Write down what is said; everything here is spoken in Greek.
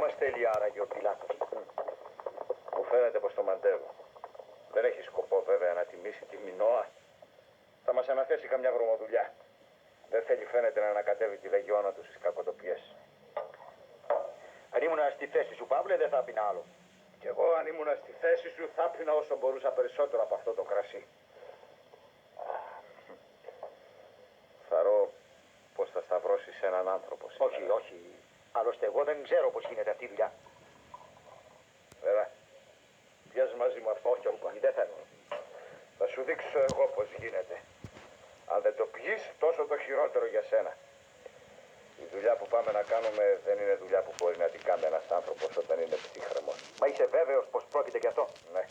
μας θέλει άραγε ο Πιλάτος? Μου φαίνεται πως το μαντεύω. Δεν έχει σκοπό βέβαια να τιμήσει τη Μινώα. Θα μας αναθέσει καμιά βρωμοδουλειά. Δεν θέλει φαίνεται να ανακατεύει τη λεγιώνα του στις κακοτοπιές. Αν ήμουν στη θέση σου, Παύλε, δεν θα πίνα άλλο. Κι εγώ αν ήμουν στη θέση σου θα πίνα όσο μπορούσα περισσότερο από αυτό το κρασί. Θαρώ πως θα σταυρώσεις έναν άνθρωπο σήμερα. Όχι, όχι. Άλλωστε εγώ δεν ξέρω πώς γίνεται αυτή η δουλειά. Βέβαια. Πιες μαζί μου αυτό. Όχι, όχι, δεν θέλω. Θα σου δείξω εγώ πως γίνεται. Αν δεν το πιείς, τόσο το χειρότερο για σένα. Η δουλειά που πάμε να κάνουμε δεν είναι δουλειά που μπορεί να την κάνει ένας άνθρωπος όταν είναι ψύχρεμος. Μα είσαι βέβαιος πως πρόκειται γι' αυτό? Ναι.